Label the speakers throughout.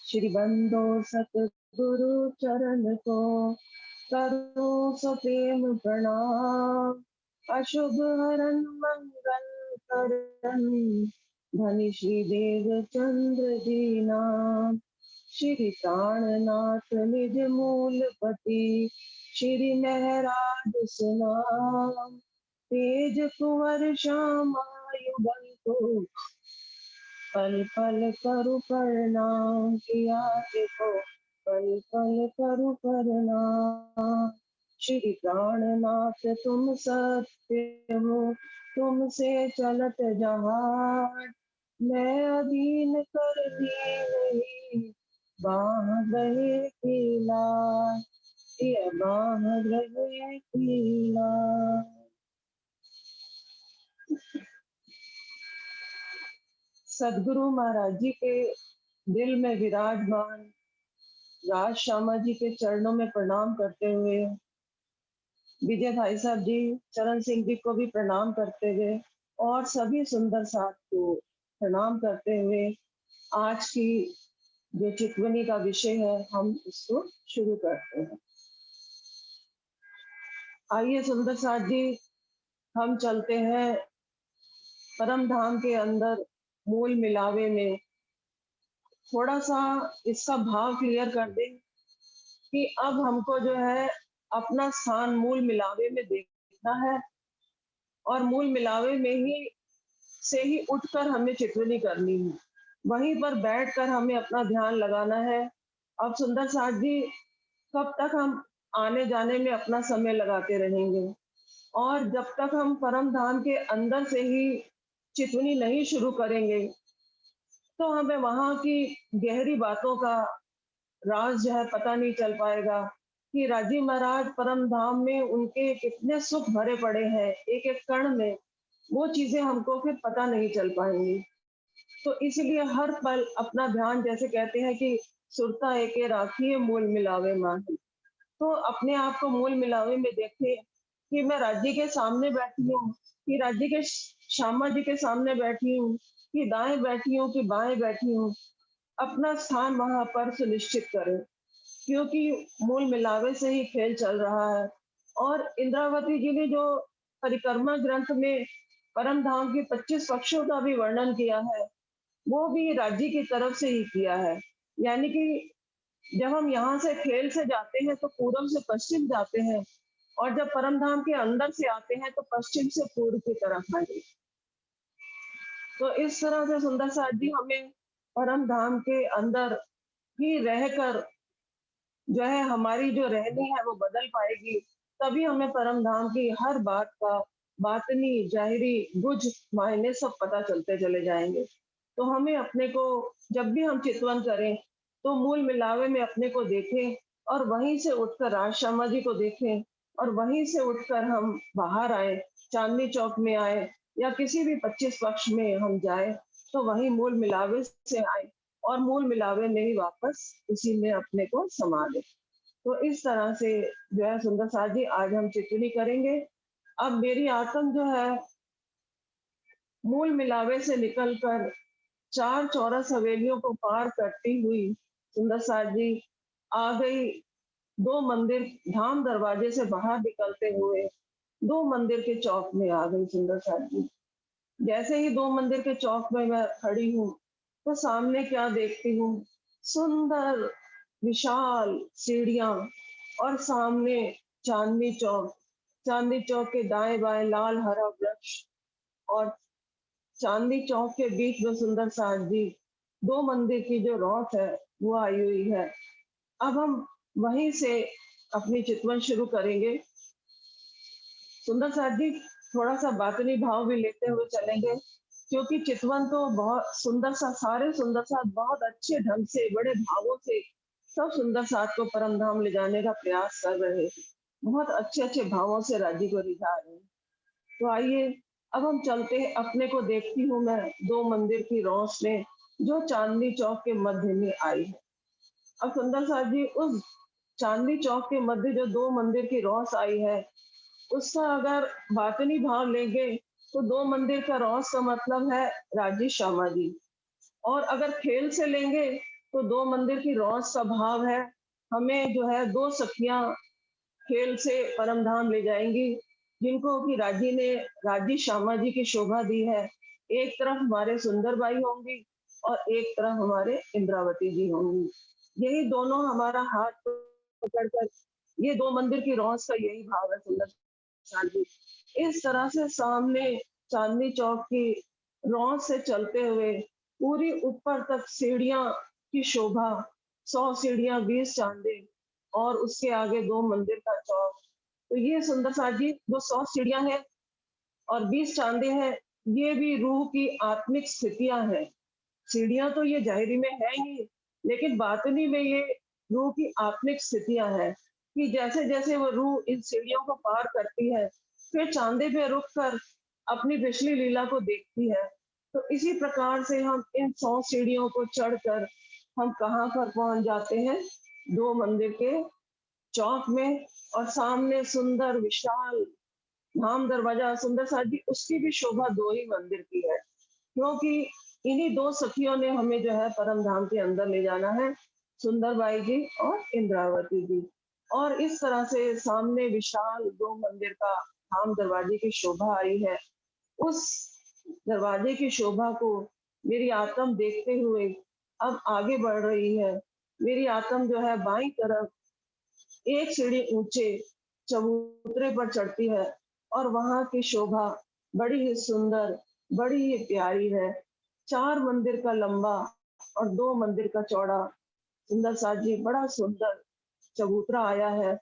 Speaker 1: श्री बंदो सतगुरु चरण को करो सप्रेम प्रणाम। अशुभ हरन मंगल करन धनि श्री देव चंद्र दीना। श्री प्राणनाथ निज मूलपति श्री महराज सुनाम। तेज कुंवर श्यामायु बंधु पल पल करु प्रणाम। किया देखो पल पल करु प्रणाम। श्री प्राणनाथ तुम सत्य हो तुमसे चलत जहान। मैं अधीन कर दी बाह रहे की लाज। ये बाह रहे की लाज। सदगुरु महाराज जी के दिल में विराजमान राज श्यामा जी के चरणों में प्रणाम करते हुए, विजय भाई साहब जी, चरण सिंह जी को भी प्रणाम करते हुए और सभी सुंदर साथ को प्रणाम करते हुए आज की जो चितवनी का विषय है हम इसको शुरू करते हैं। आइए सुंदर साथ जी, हम चलते हैं परम धाम के अंदर मूल मिलावे में। थोड़ा सा इसका भाव क्लियर कर दें कि अब हमको जो है अपना स्थान मूल मिलावे में देखना है और मूल मिलावे में ही से ही उठकर हमें चितवनी करनी है। वहीं पर बैठकर हमें अपना ध्यान लगाना है। अब सुंदर साथ जी, कब तक हम आने जाने में अपना समय लगाते रहेंगे और जब तक हम परम धाम के अंदर से ही चितवनी नहीं शुरू करेंगे तो हमें वहां की गहरी बातों का राज जो है पता नहीं चल पाएगा कि राजी महाराज परम धाम में उनके कितने सुख भरे पड़े हैं एक एक कण में। वो चीजें हमको फिर पता नहीं चल पाएंगी। तो इसलिए हर पल अपना ध्यान, जैसे कहते हैं कि सुरता एके राखिए मूल मिलावे माही। तो अपने आप को मूल मिलावे में देखे कि मैं राज्य के सामने बैठी हूँ, कि राज्य के श्यामा जी के सामने बैठी हूँ, कि दाएं बैठी हूँ कि बाएं बैठी हूँ। अपना स्थान वहां पर सुनिश्चित करें क्योंकि मूल मिलावे से ही खेल चल रहा है। और इंद्रावती जी ने जो परिक्रमा ग्रंथ में परम धाम के 25 पक्षों का भी वर्णन किया है वो भी राज्य की तरफ से ही किया है। यानी कि जब हम यहाँ से खेल से जाते हैं तो पूर्व से पश्चिम जाते हैं और जब परम धाम के अंदर से आते हैं तो पश्चिम से पूर्व की तरफ आएंगे। तो इस तरह से सुंदर साथ जी हमें परम धाम के अंदर ही रहकर जो है हमारी जो रहनी है वो बदल पाएगी। तभी हमें परम धाम की हर बात का बातनी जाहिरी गुज मायने सब पता चलते चले जाएंगे। तो हमें अपने को जब भी हम चितवन करें तो मूल मिलावे में अपने को देखें और वहीं से उठकर राज शर्मा जी को देखें और वहीं से उठकर हम बाहर आए, चांदनी चौक में आए या किसी भी 25 पक्ष में हम जाए तो वहीं मूल मिलावे से आए और मूल मिलावे में ही वापस उसी में अपने को समा दे। तो इस तरह से जो है सुंदर साथ जी आज हम चितवनी करेंगे। अब मेरी आत्म जो है मूल मिलावे से निकलकर चार चौरस हवेलियों को पार करती हुई सुंदर साथ जी आ गई दो मंदिर धाम दरवाजे से बाहर निकलते हुए दो मंदिर के चौक में आ गई सुंदर साथ जी। जैसे ही दो मंदिर के चौक में मैं खड़ी हूँ तो सामने क्या देखती हूँ, सुंदर विशाल सीढ़ियां और सामने चांदनी चौक। चांदनी चौक के दाएं बाएं लाल हरा वृक्ष और चांदनी चौक के बीच में सुंदर साथ जी दो मंदिर की जो रौत है वो आई हुई है। अब हम वहीं से अपनी चितवन शुरू करेंगे। सुंदर साथ जी थोड़ा सा बातनी भाव भी लेते हुए चलेंगे क्योंकि चितवन तो बहुत सुंदर सा, सारे सुंदर साथ बहुत अच्छे ढंग से बड़े भावों से सब सुंदर साथ को परम धाम ले जाने का प्रयास कर रहे हैं। बहुत अच्छे अच्छे भावों से राज्य को रिझा रहे हैं। तो आइए अब हम चलते हैं। अपने को देखती हूँ मैं दो मंदिर की रोशनी जो चांदनी चौक के मध्य में आई है। अब सुंदर साथ जी उस चांदनी चौक के मध्य जो दो मंदिर की रोश आई है उसका अगर बातनी भाव लेंगे तो दो मंदिर का रौस का मतलब है राजी श्यामा जी और अगर खेल से लेंगे तो 2 मंदिर की रौस का भाव है। हमें जो है 2 सखियाँ खेल से परम धाम ले जाएँगी, जिनको कि राज्य श्यामा जी की शोभा दी है। एक तरफ हमारे सुंदर बाई होंगी और एक तरफ हमारे इंद्रावती जी होंगी। यही दोनों हमारा हाथ पकड़कर, ये 2 मंदिर की रौस का यही भाव है सुंदर सान जी। इस तरह से सामने चांदनी चौक की रौस से चलते हुए पूरी ऊपर तक सीढ़ियाँ की शोभा, 100 सीढ़ियाँ 20 चाँदे और उसके आगे 2 मंदिर का चौक। तो ये सुंदर सा जी जो 100 सीढ़ियाँ हैं और 20 चाँदे हैं, ये भी रूह की आत्मिक स्थितियाँ हैं। सीढ़ियाँ तो ये ज़ाहिरी में है ही, लेकिन बातिनी में ये रूह की आत्मिक स्थितियाँ हैं, कि जैसे-जैसे वो रूह इन सीढ़ियों को पार करती है, फिर चाँदे पे रुक कर अपनी पिछली लीला को देखती है। तो इसी प्रकार से हम इन 100 सीढ़ियों को चढ़कर हम कहाँ पर पहुँच जाते हैं, 2 मंदिर के चौक में और सामने सुंदर विशाल धाम दरवाजा सुंदर सा जी, उसकी भी शोभा 2 ही मंदिर की है। क्योंकि इन्हीं 2 सखियों ने हमें जो है परम धाम के अंदर ले जाना है, सुंदर बाई जी और इंद्रावती जी। और इस तरह से सामने विशाल 2 मंदिर का धाम दरवाजे की शोभा आई है। उस दरवाजे की शोभा को मेरी आत्म देखते हुए अब आगे बढ़ रही है। मेरी आत्म जो है बाईं तरफ एक सीढ़ी ऊंचे चबूतरे पर चढ़ती है और वहां की शोभा बड़ी ही सुंदर, बड़ी ही प्यारी है। 4 मंदिर का लंबा और 2 मंदिर का चौड़ा सुंदर सा जी बड़ा सुंदर चबूतरा आया है।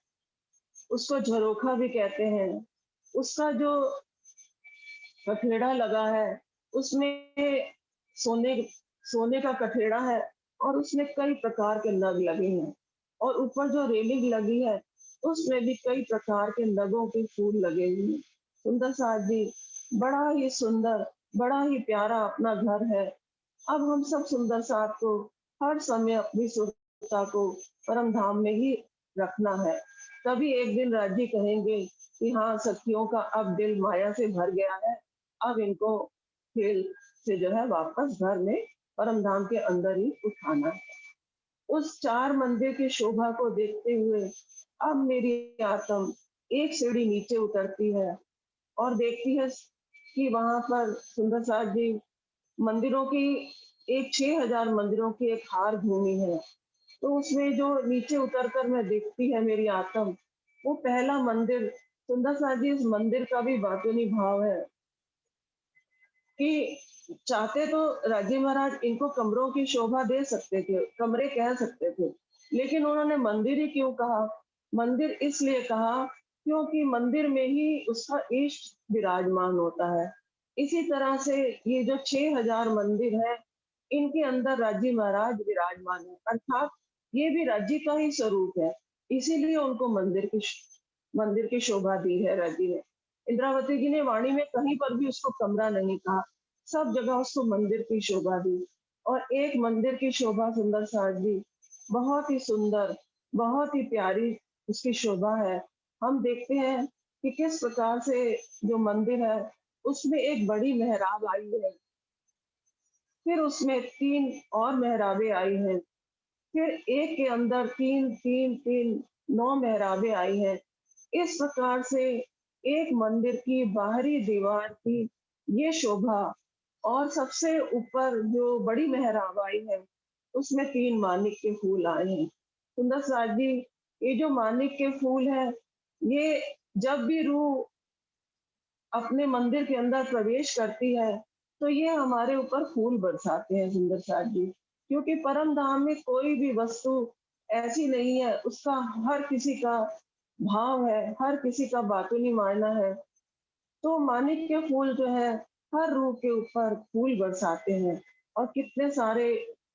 Speaker 1: उसको झरोखा भी कहते हैं। उसका जो कठेड़ा लगा है, उसमें सोने सोने का कठेड़ा है और उसमें कई प्रकार के नग लगे हैं और ऊपर जो रेलिंग लगी है, उसमें भी कई प्रकार के नगों के फूल लगे हुए हैं। सुंदर सा जी, बड़ा ही सुंदर, बड़ा ही प्यारा अपना घर है। अब हम सब सुंदर साथ को हर समय अपनी सुरक्षा को परम धाम में ही रखना है। तभी एक दिन राज्य कहेंगे कि हाँ, सखियों का अब दिल माया से भर गया है। अब इनको खेल से जो है वापस घर में परम धाम के अंदर ही उठाना है। उस 4 मंदिर की शोभा को देखते हुए अब मेरी आत्म एक सीढ़ी नीचे उतरती है और देखती है कि वहां पर सुंदर सा जी मंदिरों की एक 6000 मंदिरों की एक हार भूमि है। तो उसमें जो नीचे उतरकर मैं देखती है मेरी आत्म, वो पहला मंदिर सुंदर सा जी, इस मंदिर का भी बातूनी भाव है कि चाहते तो राजे महाराज इनको कमरों की शोभा दे सकते थे, कमरे कह सकते थे, लेकिन उन्होंने मंदिर ही क्यों कहा? मंदिर इसलिए कहा क्योंकि मंदिर में ही उसका इष्ट विराजमान होता है। इसी तरह से ये जो 6000 मंदिर है, इनके अंदर राज्य महाराज विराजमान है, अर्थात ये भी राज्य का ही स्वरूप है। इसीलिए उनको मंदिर की शोभा दी है राज्य ने। इंद्रावती जी ने वाणी में कहीं पर भी उसको कमरा नहीं कहा, सब जगह उसको मंदिर की शोभा दी। और एक मंदिर की शोभा सुंदर साज दी, बहुत ही सुंदर, बहुत ही प्यारी उसकी शोभा है। हम देखते हैं कि किस प्रकार से जो मंदिर है, उसमें एक बड़ी मेहराब आई है, फिर उसमें 3 और मेहराबें आई हैं, फिर एक के अंदर 3, 3, 3 9 मेहराबें आई हैं। इस प्रकार से एक मंदिर की बाहरी दीवार की ये शोभा और सबसे ऊपर जो बड़ी मेहराब आई है, उसमें 3 मानिक के फूल आए हैं। सुंदर साज जी, ये जो मानिक के फूल हैं, ये जब भी रूह अपने मंदिर के अंदर प्रवेश करती है, तो ये हमारे ऊपर फूल बरसाते हैं सुंदर साज जी। क्योंकि परम धाम में कोई भी वस्तु ऐसी नहीं है, उसका हर किसी का भाव है, हर किसी का बातूनी मायना है। तो मानिक के फूल जो है, हर रूह के ऊपर फूल बरसाते हैं और कितने सारे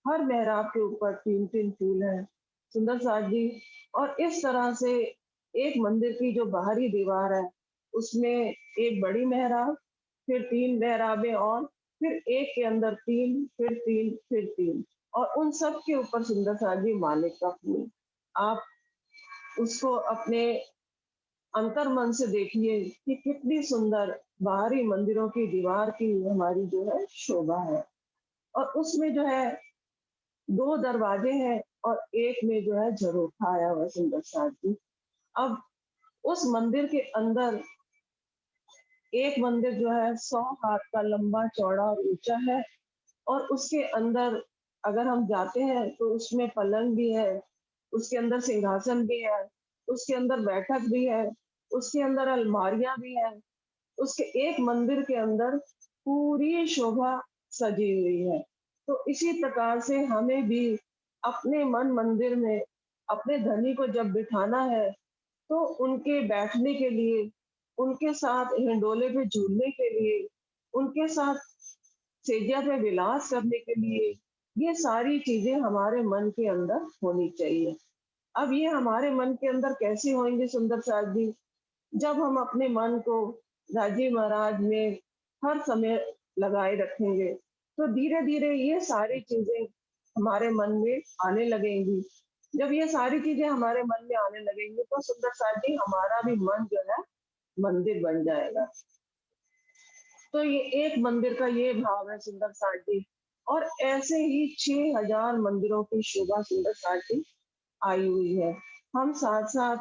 Speaker 1: हर मेहराब के ऊपर 3-3 फूल हैं, सुंदर साज जी। और इस तरह से एक मंदिर की जो बाहरी दीवार है, उसमें एक बड़ी मेहराब, फिर 3 मेहराबें और फिर एक के अंदर 3, फिर 3, फिर 3 और उन सब के ऊपर सुंदर साज जी मानिक का फूल। आप उसको अपने अंतर मन से देखिए कि कितनी सुंदर बाहरी मंदिरों की दीवार की हमारी जो है शोभा है। और उसमें जो है 2 दरवाजे हैं और एक में जो है झरोखा आया हुआ है सुंदर सा जी। अब उस मंदिर के अंदर एक मंदिर जो है 100 हाथ का लंबा, चौड़ा और ऊँचा है और उसके अंदर अगर हम जाते हैं तो उसमें पलंग भी है, उसके अंदर सिंहासन भी है, उसके अंदर बैठक भी है, उसके अंदर अलमारियाँ भी हैं, उसके एक मंदिर के अंदर पूरी शोभा सजी हुई है। तो इसी प्रकार से हमें भी अपने मन मंदिर में अपने धनी को जब बिठाना है, तो उनके बैठने के लिए, उनके साथ हिंडोले पे झूलने के लिए, उनके साथ सेजा पे विलास करने के लिए, ये सारी चीज़ें हमारे मन के अंदर होनी चाहिए। अब ये हमारे मन के अंदर कैसे होंगी सुंदर साथ जी? जब हम अपने मन को राजी महाराज में हर समय लगाए रखेंगे, तो धीरे-धीरे ये सारी चीज़ें हमारे मन में आने लगेंगी। जब ये सारी चीज़ें हमारे मन में आने लगेंगी, तो सुंदर साथ जी हमारा भी मन जो है मंदिर बन जाएगा। तो ये एक मंदिर का ये भाव है सुंदर साथ जी। और ऐसे ही 6000 मंदिरों की शोभा सुंदर साथ जी आई हुई है। हम साथ-साथ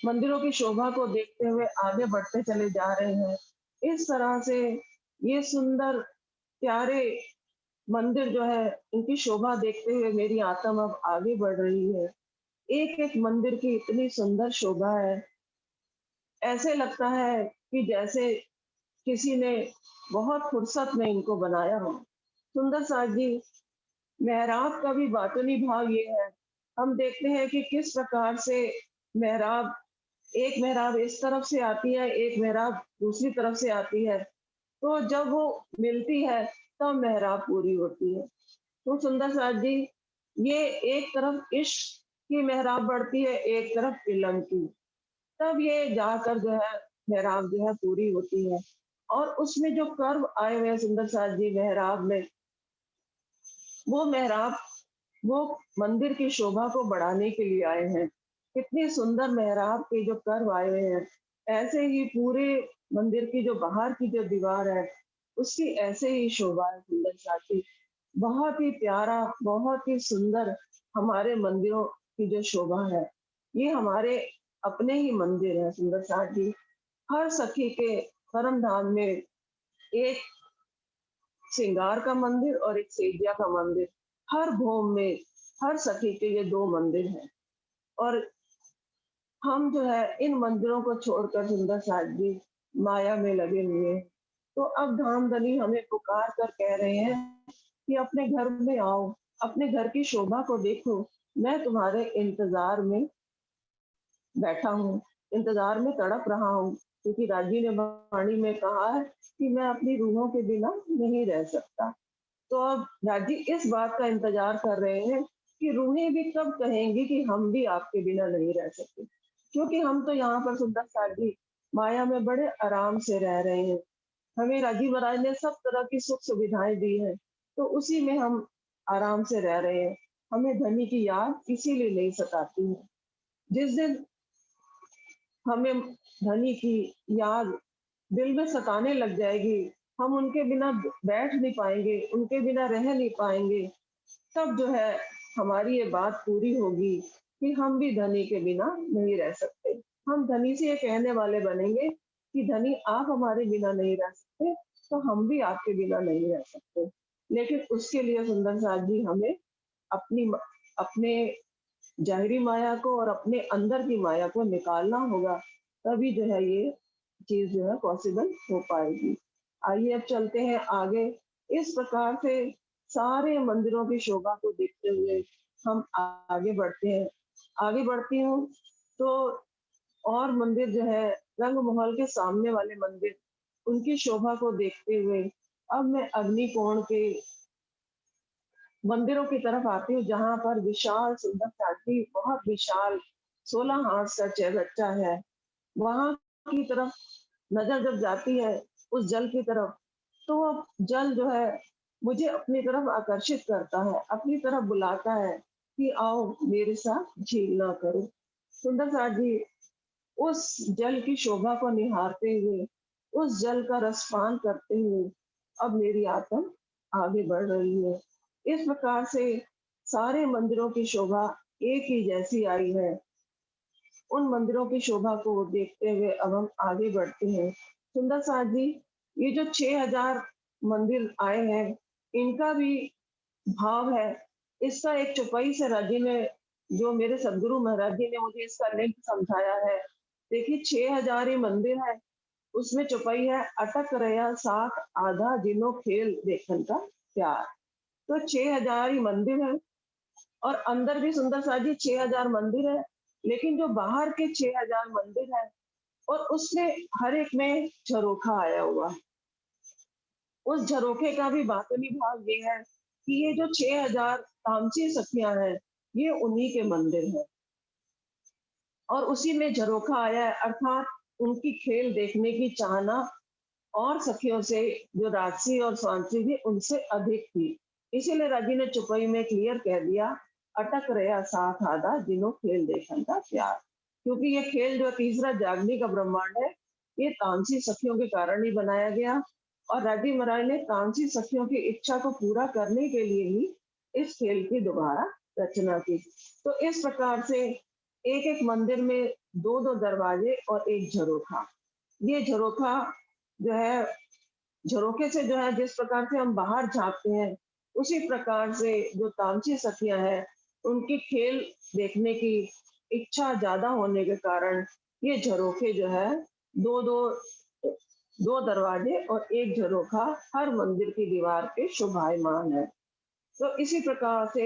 Speaker 1: मंदिरों की शोभा को देखते हुए आगे बढ़ते चले जा रहे हैं। इस तरह से ये सुंदर प्यारे मंदिर जो है, इनकी शोभा देखते हुए मेरी आत्मा अब आगे बढ़ रही है। एक-एक मंदिर की इतनी सुंदर शोभा है, ऐसे लगता है कि जैसे किसी ने बहुत फुर्सत में इनको बनाया हो। सुंदर साथ जी, मेहराब का भी बातूनी भाव ये है, हम देखते हैं कि किस प्रकार से मेहराब एक मेहराब इस तरफ से आती है, एक मेहराब दूसरी तरफ से आती है। तो जब वो मिलती है, तब मेहराब पूरी होती है। तो सुंदर साथ जी, ये एक तरफ इश्क की मेहराब बढ़ती है, एक तरफ इलम की। तब ये जाकर जो है मेहराब जो है पूरी होती है। और उसमें जो कर्व आए हुए हैं सुंदर साथ जी मेहराब में, वो मेहराब वो मंदिर की शोभा को बढ़ाने के लिए आए हैं। कितनी सुंदर मेहराब के जो कर्व आए हुए हैं, ऐसे ही पूरे मंदिर की जो बाहर की जो दीवार है, उसकी ऐसे ही शोभा है सुंदर साथी। बहुत ही प्यारा, बहुत ही सुंदर हमारे मंदिरों की जो शोभा है, ये हमारे अपने ही मंदिर हैं सुंदर साथ जी। हर सखी के परम धाम में एक श्रृंगार का मंदिर और एक सेजिया का मंदिर। हर भोम में, हर सखी के ये 2 मंदिर हैं। और हम जो है इन मंदिरों को छोड़कर सुंदर साथ जी माया में लगे हुए हैं। तो अब धाम-धनी हमें पुकार कर कह रहे हैं कि अपने घर में आओ, अपने घर की शोभा को देखो, मैं तुम्हारे इंतज़ार में बैठा हूँ, इंतज़ार में तड़प रहा हूँ, क्योंकि राजी ने वाणी में कहा है कि मैं अपनी रूहों के बिना नहीं रह सकता। तो अब राजी इस बात का इंतज़ार कर रहे हैं कि रूहें भी कब कहेंगी कि हम भी आपके बिना नहीं रह सकते। क्योंकि हम तो यहाँ पर सुंदर साथ जी माया में बड़े आराम से रह रहे हैं। हमें राजी महाराज ने सब तरह की सुख सुविधाएँ दी हैं, तो उसी में हम आराम से रह रहे हैं। हमें धनी की याद इसीलिए नहीं सताती है। जिस दिन हमें धनी की याद दिल में सताने लग जाएगी, हम उनके बिना बैठ नहीं पाएँगे, उनके बिना रह नहीं पाएँगे, तब जो है हमारी ये बात पूरी होगी कि हम भी धनी के बिना नहीं रह सकते। हम धनी से ये कहने वाले बनेंगे कि धनी आप हमारे बिना नहीं रह सकते, तो हम भी आपके बिना नहीं रह सकते। लेकिन उसके लिए सुंदर साथ जी हमें अपनी म अपने ज़ाहिरी माया को और अपने अंदर की माया को निकालना होगा, तभी जो है ये चीज़ जो है पॉसिबल हो पाएगी। आइए अब चलते हैं आगे। इस प्रकार से सारे मंदिरों की शोभा को देखते हुए हम आगे बढ़ते हैं। आगे बढ़ती हूँ तो और मंदिर जो है रंग-महल के सामने वाले मंदिर, उनकी शोभा को देखते हुए अब मैं अग्निकोण के मंदिरों की तरफ आती हूँ, जहाँ पर विशाल सुंदर साथी बहुत विशाल 16 हाथ का बच्चा है। वहाँ की तरफ नज़र जब जाती है उस जल की तरफ, तो वो जल जो है मुझे अपनी तरफ आकर्षित करता है, अपनी तरफ बुलाता है कि आओ मेरे साथ झीलना करो। सुंदर साथ जी उस जल की शोभा को निहारते हुए, उस जल का रसपान करते हुए अब मेरी आत्मा आगे बढ़ रही है। इस प्रकार से सारे मंदिरों की शोभा एक ही जैसी आई है। उन मंदिरों की शोभा को देखते हुए अब हम आगे बढ़ते हैं। सुंदर साथ जी, ये जो 6000 मंदिर आए हैं, इनका भी भाव है। इसका एक चौपाई से राजी ने, जो मेरे सदगुरु महाराज जी ने मुझे इसका लिंक समझाया है। देखिए 6000 ही मंदिर है, उसमें चौपाई है, अटक रहा साथ आधा जिनो खेल देखन का प्यार। तो 6000 ही मंदिर है और अंदर भी सुंदर सा जी 6000 मंदिर है, लेकिन जो बाहर के 6000 मंदिर है और उसमें हर एक में झरोखा आया हुआ है। उस झरोखे का भी बातनी भाव ये है कि ये जो 6000 तामसी सखियां हैं, ये उन्हीं के मंदिर हैं और उसी में झरोखा आया है, अर्थात उनकी खेल देखने की चाहना और सखियों से, जो राजसी और स्वांसी थी, उनसे अधिक थी। इसीलिए राजी ने चुपई में क्लियर कह दिया, अटक रहा साथ आधा जिन्हों खेल देखन का प्यार। क्योंकि ये खेल जो तीसरा जागने का ब्रह्मांड है, ये तामसी सखियों के कारण ही बनाया गया और राजी महाराज ने तामसी सखियों की इच्छा को पूरा करने के लिए ही इस खेल की दोबारा रचना की। तो इस प्रकार से एक एक मंदिर में दो दो दरवाजे और एक झरोखा। ये झरोखा जो है, झरोखे से जो है जिस प्रकार से हम बाहर झांकते हैं, उसी प्रकार से जो तामसी सखियां हैं, उनकी खेल देखने की इच्छा ज्यादा होने के कारण ये झरोखे जो है, दो दो दो दरवाजे और एक झरोखा हर मंदिर की दीवार पे शोभायमान है। तो इसी प्रकार से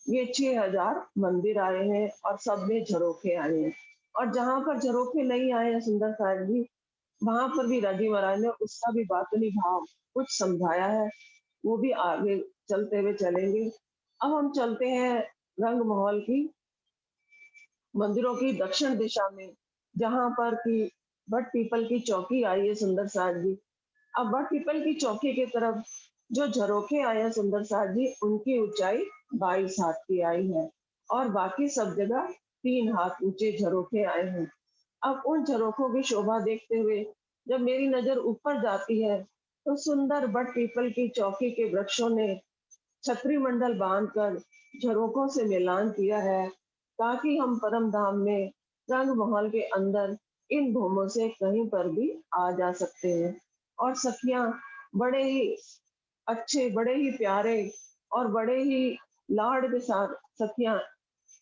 Speaker 1: ये 6000 मंदिर आए हैं और सब में झरोखे आए हैं। और जहां पर झरोखे नहीं आए हैं सुंदर साहिब जी, वहां पर भी राजी महाराज ने उसका भी बातनी भाव कुछ समझाया है। वो भी आगे चलते हुए चलेंगे। अब हम चलते हैं रंग महल की मंदिरों की दक्षिण दिशा में, जहां पर की बट पीपल की चौकी आई है सुंदर साज जी। अब बट पीपल की चौकी की तरफ जो झरोखे आए हैं सुंदर साज जी, उनकी ऊंचाई 22 हाथ की आई है और बाकी सब जगह 3 हाथ ऊंचे झरोखे आए हैं। अब उन झरोखों की शोभा देखते हुए जब मेरी नजर ऊपर जाती है, तो सुंदर बट पीपल की चौकी के वृक्षों ने छतरी मंडल बांधकर झरोखों से मिलान किया है, ताकि हम परम धाम में रंग महल के अंदर इन भूमों से कहीं पर भी आ जा सकते हैं। और सखियां बड़े ही अच्छे, बड़े ही प्यारे और बड़े ही लाड के साथ सखियां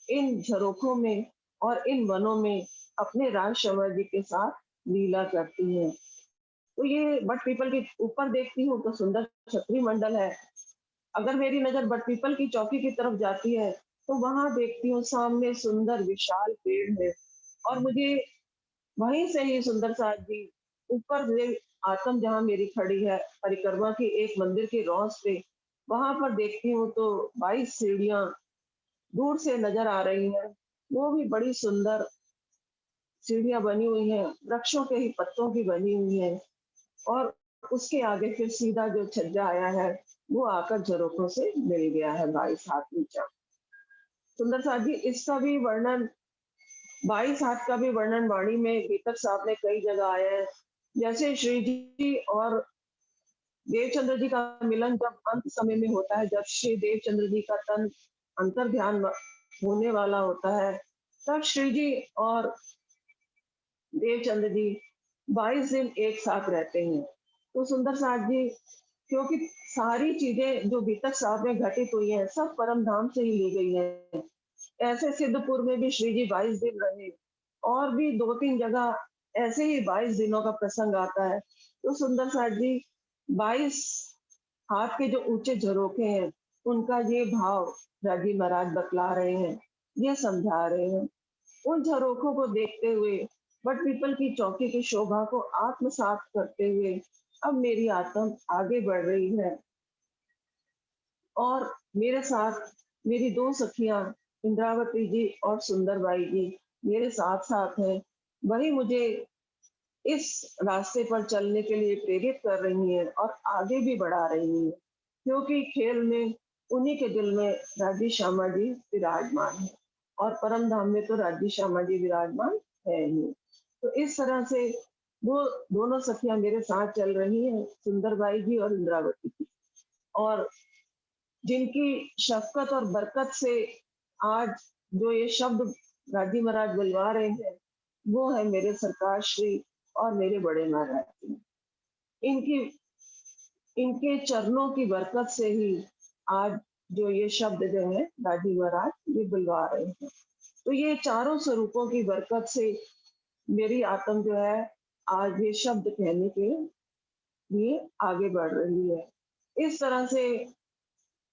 Speaker 1: इन झरोखों में और इन वनों में अपने राज शंवर जी के साथ लीला करती हैं। तो ये बट पीपल के ऊपर देखती हूँ तो सुंदर छतरी मंडल है। अगर मेरी नजर बट पीपल की चौकी की तरफ जाती है, तो वहां देखती हूँ सामने सुंदर विशाल पेड़ है और मुझे वहीं से ही सुंदर साथ जी ऊपर से आत्म जहां मेरी खड़ी है परिक्रमा की एक मंदिर की रौस पे, वहां पर देखती हूँ तो 22 सीढ़ियां दूर से नजर आ रही हैं। वो भी बड़ी सुंदर सीढ़ियां बनी हुई हैं, वृक्षों के ही पत्तों की बनी हुई हैं और उसके आगे फिर सीधा जो छज्जा आया है, वो आकर झरोखों से मिल गया है 22 हाथ ऊंचा। सुंदर साथ जी, इसका भी वर्णन 22 हाथ का भी वर्णन वाणी में गीतक साहब ने कई जगह आया है। जैसे श्री जी और देवचंद्र जी का मिलन जब अंत समय में होता है, जब श्री देवचंद्र जी का तन अंतर ध्यान होने वाला होता है, तब श्री जी और देवचंद्र जी 22 दिन एक साथ रहते हैं। तो सुंदर साथ जी, क्योंकि सारी चीजें जो बीतक साहब में घटित हुई हैं, सब परम धाम से ही ली गई हैं। ऐसे सिद्धपुर में भी श्री जी 22 दिन रहे और भी 2-3 जगह ऐसे ही 22 दिनों का प्रसंग आता है। तो सुंदर साथ जी, 22 हाथ के जो ऊंचे झरोखे हैं, उनका ये भाव राजी महाराज बतला रहे हैं, ये समझा रहे हैं। उन झरोखों को देखते हुए, बट पीपल की चौकी की शोभा को आत्मसात करते हुए अब मेरी आत्मा आगे बढ़ रही है और मेरे साथ मेरी 2 सखियां इंद्रावती जी और सुंदरबाई जी मेरे साथ साथ हैं। वही मुझे इस रास्ते पर चलने के लिए प्रेरित कर रही हैं और आगे भी बढ़ा रही हैं, क्योंकि खेल में उन्हीं के दिल में राजी श्यामा जी विराजमान है और परम धाम में तो राजी श्यामा जी विराजमान है ही। तो इस तरह से वो दोनों सखियां मेरे साथ चल रही हैं, सुंदरबाई जी और इंद्रावती जी। और जिनकी शफ़क़त और बरकत से आज जो ये शब्द गाजी महाराज बुलवा रहे हैं, वो है मेरे सरकार श्री और मेरे बड़े महाराज जी। इनकी इनके चरणों की बरकत से ही आज जो ये शब्द जो है गाजी महाराज ये बुलवा रहे हैं। तो ये चारों स्वरूपों की बरकत से मेरी आत्म जो है आज ये शब्द कहने के लिए आगे बढ़ रही है। इस तरह से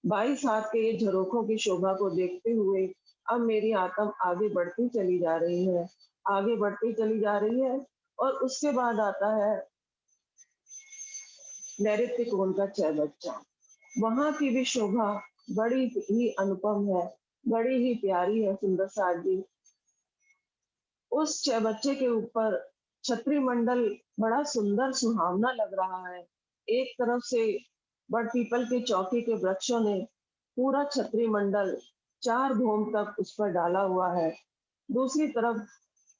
Speaker 1: 22 हाथ के ये झरोखों की शोभा को देखते हुए अब मेरी आत्म आगे बढ़ती चली जा रही है, आगे बढ़ती चली जा रही है और उसके बाद आता है नैऋत्य कोण का चौबच्चा। वहाँ की भी शोभा बड़ी ही अनुपम है, बड़ी ही प्यारी है सुंदर साज जी। उस चौबच्चे के ऊपर छत्री मंडल बड़ा सुंदर सुहावना लग रहा है। एक तरफ से बड़ पीपल के चौकी के वृक्षों ने पूरा छत्री मंडल 4 भौम तक उस पर डाला हुआ है। दूसरी तरफ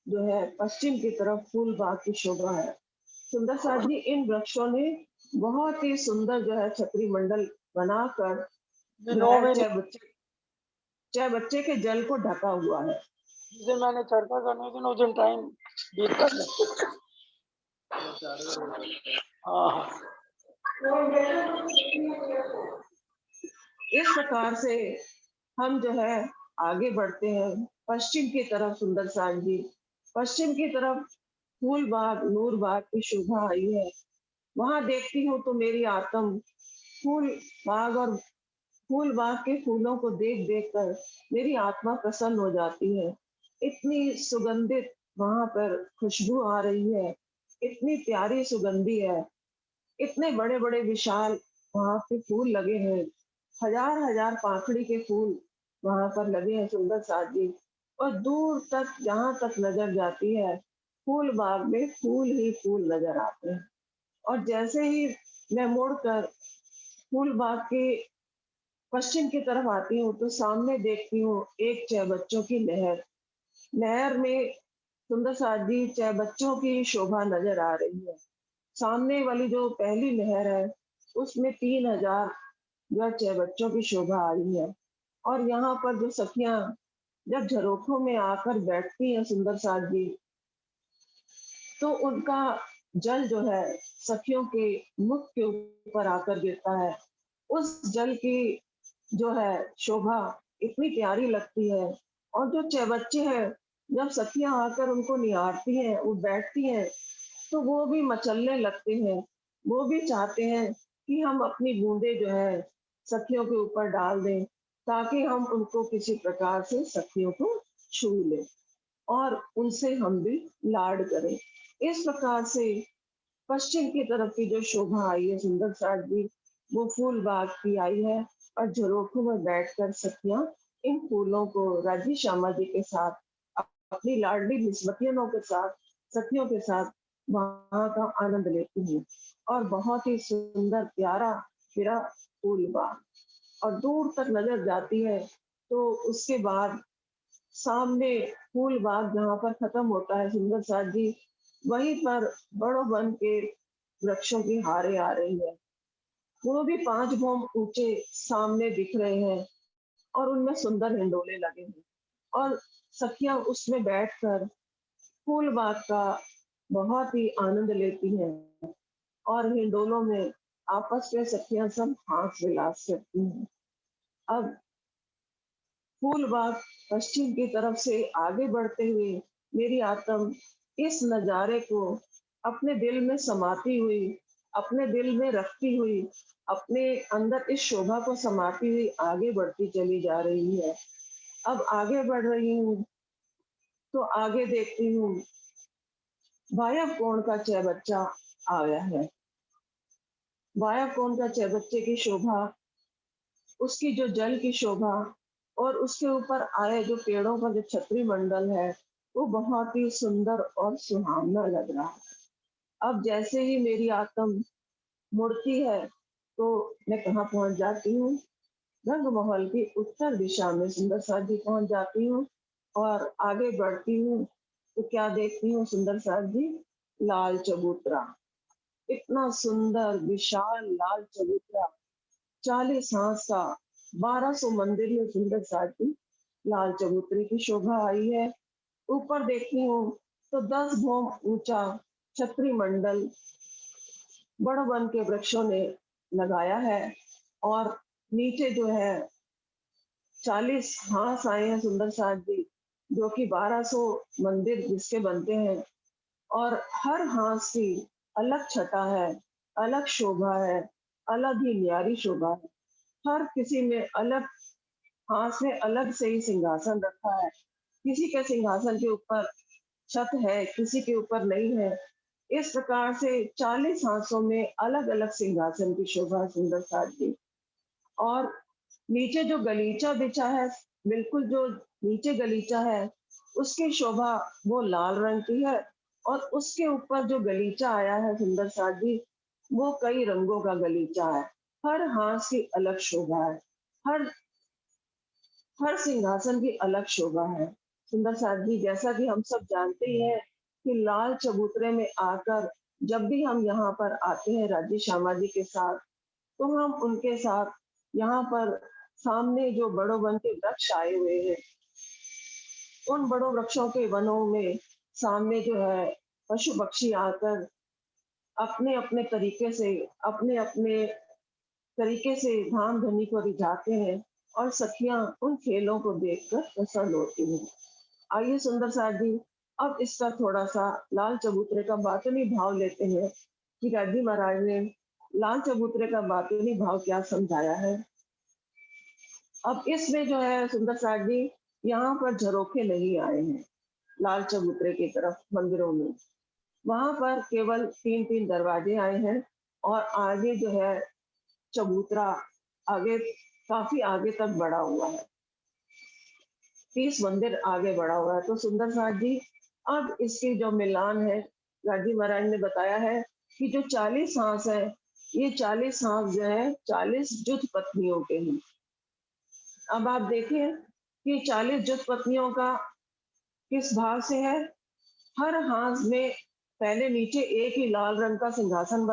Speaker 1: जो है पश्चिम की तरफ फूल बाग की शोभा है। सुंदर साथ जी इन वृक्षों ने बहुत ही सुंदर जो है छत्री मंडल बनाकर जो है चाहे बच्चे के जल को ढका हुआ है।
Speaker 2: जिस दिन मैंने चर्चा करनी थी उस दिन टाइम बीतता हाँ।
Speaker 1: इस प्रकार से हम जो है आगे बढ़ते हैं पश्चिम की तरफ सुंदर साथ जी। पश्चिम की तरफ फूल बाग नूर बाग की शोभा आई है। वहां देखती हूँ तो मेरी आत्म फूल बाग और फूल बाग के फूलों को देख देख कर मेरी आत्मा प्रसन्न हो जाती है। इतनी सुगंधित वहां पर खुशबू आ रही है, इतनी प्यारी सुगंधी है, इतने बड़े बड़े विशाल वहां पे फूल लगे हैं। हजार हजार पाखड़ी के फूल वहां पर लगे हैं सुंदर साथ जी। और दूर तक जहां तक नजर जाती है फूल बाग में फूल ही फूल नजर आते हैं। और जैसे ही मैं मुड़कर फूल बाग के पश्चिम की तरफ आती हूँ तो सामने देखती हूँ एक चाय बच्चों की नहर। नहर में सुंदर साथ जी चाय बच्चों की शोभा नजर आ रही है। सामने वाली जो पहली नहर है उसमें 3000 जो चाय बच्चों की शोभा आ रही है। और यहाँ पर जो सखियां जब झरोखों में आकर बैठती हैं सुंदर साथ जी तो उनका जल जो है सखियों के मुख के ऊपर आकर गिरता है। उस जल की जो है शोभा इतनी प्यारी लगती है। और जो चबच्चे हैं जब सखियां आकर उनको निहारती हैं वो बैठती हैं तो वो भी मचलने लगते हैं। वो भी चाहते हैं कि हम अपनी बूंदे जो है सखियों के ऊपर डाल दें ताकि हम उनको किसी प्रकार से सखियों को छू लें और उनसे हम भी लाड करें। इस प्रकार से पश्चिम की तरफ की जो शोभा आई है सुंदर साथ जी वो फूल बाग की आई है। और झरोखों में बैठकर सखियां इन फूलों को राजी श्यामा जी के साथ अपनी लाडली निस्बतियों के साथ सखियों के साथ वहां का आनंद लेती हैं। और बहुत ही सुंदर प्यारा फिरा फूल बाग और दूर तक नजर जाती है तो उसके बाद सामने फूल बाग जहाँ पर खत्म होता है सुंदर साथ जी वहीं पर बड़ो वन के वृक्षों की हारे आ रही है। वो भी 5 भौम ऊंचे सामने दिख रहे हैं और उनमें सुंदर हिंडोले लगे हैं। और सखियां उसमें बैठकर फूल बाग का बहुत ही आनंद लेती हैं और हिंडोलों में आपस में सखियां सब हाथ विलास करती हैं। अब फूल बाग पश्चिम की तरफ से आगे बढ़ते हुए मेरी आत्म इस नजारे को अपने दिल में समाती हुई अपने दिल में रखती हुई अपने अंदर इस शोभा को समाती हुई आगे बढ़ती चली जा रही है। अब आगे बढ़ रही हूँ तो आगे देखती हूँ वायव कोण का चौबच्चा आया है। वायव कोण का चौबच्चे की शोभा उसकी जो जल की शोभा और उसके ऊपर आए जो पेड़ों का जो छत्री मंडल है वो बहुत ही सुंदर और सुहावना लग रहा है। अब जैसे ही मेरी आत्म मुड़ती है तो मैं कहाँ पहुंच जाती हूँ रंग महल की उत्तर दिशा में सुंदर साथ जी पहुंच जाती हूँ। और आगे बढ़ती हूँ तो क्या देखती हूँ सुंदर साथ जी लाल चबूतरा। इतना सुंदर विशाल लाल चबूतरा 40 हाथ का 1200 मंदिर में सुंदर साजी लाल चबूतरे की शोभा आई है। ऊपर देखती हूँ तो 10 भौम ऊंचा छत्री मंडल बड़ वन के वृक्षों ने लगाया है और नीचे जो है 40 हाथ आए हैं सुंदर साज जी, जो कि 1200 मंदिर जिसके बनते हैं और हर हाथ की अलग छटा है, अलग शोभा है, अलग ही न्यारी शोभा है। हर किसी में अलग हाथ में अलग से ही सिंहासन रखा है। किसी के सिंहासन के ऊपर छत है, किसी के ऊपर नहीं है। इस प्रकार से 40 हाथों में अलग-अलग सिंहासन की शोभा सुंदर साज जी। और नीचे जो गलीचा बिछा है, बिल्कुल जो नीचे गलीचा है, उसकी शोभा वो लाल रंग की है और उसके ऊपर जो गलीचा आया है सुंदर साज जी, वो कई रंगों का गलीचा है। हर हाथ की अलग शोभा है। हर हर सिंहासन की अलग शोभा है। सुंदर साथ जी, जैसा कि हम सब जानते ही हैं कि लाल चबूतरे में आकर जब भी हम यहाँ पर आते हैं राज्य श्यामा जी के साथ, तो हम उनके साथ यहाँ पर सामने जो बड़ो वन के वृक्ष आए हुए हैं, उन बड़ो वृक्षों के वनों में सामने जो है पशु पक्षी आकर अपने-अपने तरीके से अपने-अपने तरीके से धाम धनी को रिझाते हैं और सखियां उन खेलों को देखकर प्रसन्न होती हैं। आइए सुंदर साथ जी, अब इसका थोड़ा सा लाल चबूतरे का बातनी भाव लेते हैं कि गाजी महाराज ने लाल चबूतरे का बातनी भाव क्या समझाया है। अब इसमें जो है सुंदर साथ जी, यहाँ पर झरोखे नहीं आए हैं लाल चबूतरे की तरफ मंदिरों में। वहां पर केवल तीन तीन दरवाजे आए हैं और आगे जो है चबूतरा आगे काफी आगे तक बढ़ा हुआ है। 30 मंदिर आगे बढ़ा हुआ है। तो सुंदर साथ जी, अब इसकी जो मिलान है, गाजी महाराज ने बताया है कि जो 40 हाथ है, ये 40 हाथ जो है 40 जुत पत्नियों के हैं। अब आप देखें कि 40 जुत पत्नियों का किस भाव से है। हर हाथ में पहले नीचे एक ही लाल रंग का सिंहासन